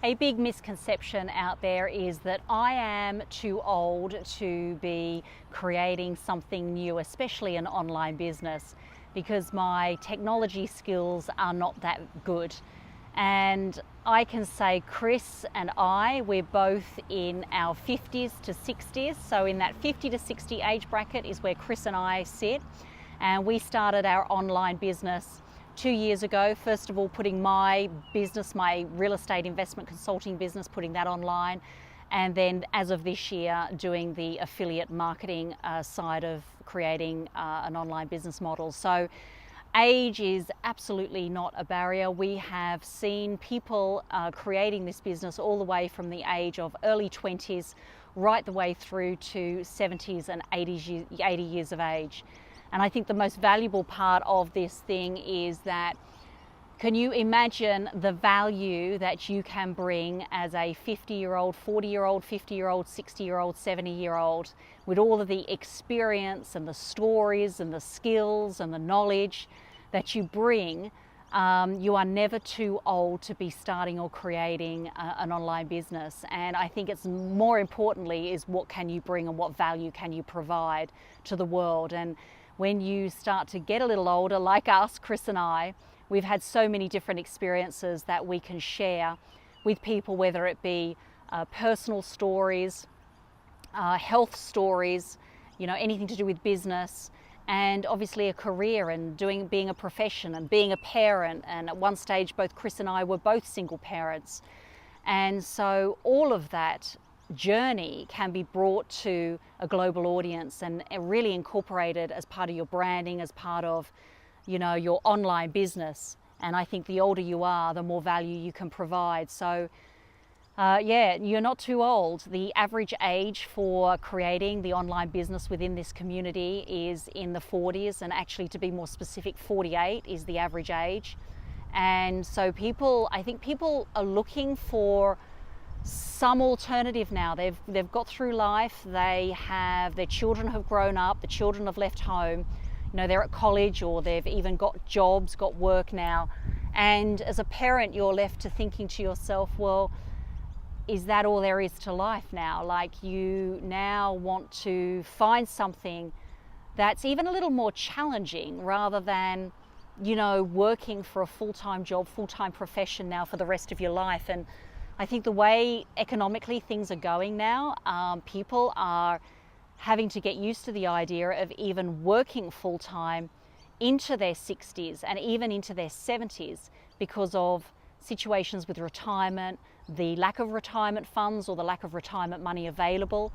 A big misconception out there is that I am too old to be creating something new, especially an online business, because my technology skills are not that good. And I can say Chris and we're both in our 50s to 60s. So in that 50 to 60 age bracket is where Chris and I sit. And we started our online business 2 years ago. First of all, putting my business, my real estate investment consulting business, putting that online. And then as of this year, doing the affiliate marketing side of creating an online business model. So age is absolutely not a barrier. We have seen people creating this business all the way from the age of early 20s right the way through to 70s and 80 years of age. And I think the most valuable part of this thing is that, can you imagine the value that you can bring as a 50-year-old, 40-year-old, 50-year-old, 60-year-old, 70-year-old with all of the experience and the stories and the skills and the knowledge that you bring? You are never too old to be starting or creating an online business. And I think it's more importantly is what can you bring and what value can you provide to the world. And when you start to get a little older, like us, Chris and I, we've had so many different experiences that we can share with people, whether it be personal stories, health stories, anything to do with business, and obviously a career and being a profession and being a parent. And at one stage, both Chris and I were both single parents. And so all of that journey can be brought to a global audience and really incorporated as part of your branding, as part of your online business. And I think the older you are, the more value you can provide. So you're not too old. The average age for creating the online business within this community is in the 40s, and actually, to be more specific, 48 is the average age. And so I think people are looking for some alternative now. They've got through life, their children have grown up, the children have left home, they're at college, or they've even got jobs, got work now. And as a parent, you're left to thinking to yourself, well, is that all there is to life now? Like, you now want to find something that's even a little more challenging, rather than working for a full-time job, full-time profession now for the rest of your life. And I think the way economically things are going now, people are having to get used to the idea of even working full-time into their 60s and even into their 70s because of situations with retirement, the lack of retirement funds or the lack of retirement money available.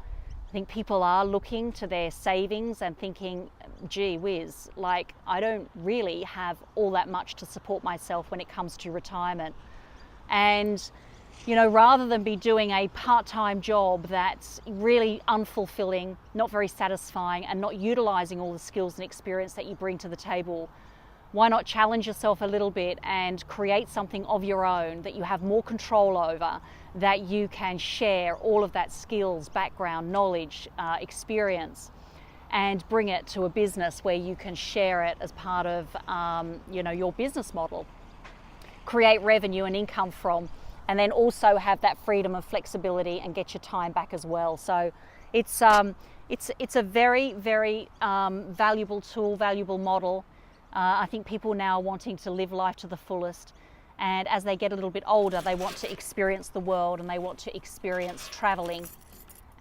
I think people are looking to their savings and thinking, gee whiz, I don't really have all that much to support myself when it comes to retirement. And rather than be doing a part-time job that's really unfulfilling, not very satisfying, and not utilizing all the skills and experience that you bring to the table, why not challenge yourself a little bit and create something of your own that you have more control over, that you can share all of that skills, background, knowledge, experience, and bring it to a business where you can share it as part of your business model, create revenue and income from, and then also have that freedom and flexibility and get your time back as well. So it's a very, very valuable tool, valuable model. I think people now are wanting to live life to the fullest, and as they get a little bit older, they want to experience the world and they want to experience traveling.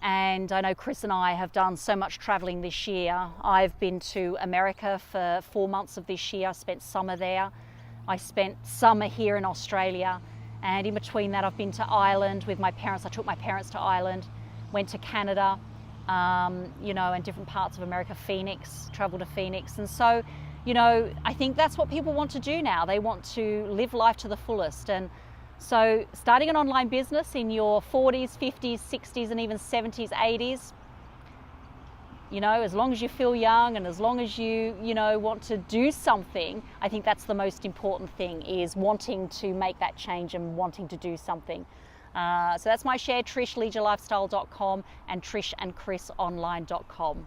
And I know Chris and I have done so much traveling this year. I've been to America for 4 months of this year. I spent summer there. I spent summer here in Australia. And in between that, I've been to Ireland with my parents. I took my parents to Ireland, went to Canada, and different parts of America, Phoenix, traveled to Phoenix. And so, I think that's what people want to do now. They want to live life to the fullest. And so starting an online business in your 40s, 50s, 60s, and even 70s, 80s, as long as you feel young and as long as you, want to do something, I think that's the most important thing, is wanting to make that change and wanting to do something. So that's my share, trishleisureLifestyle.com and trishandchrisonline.com.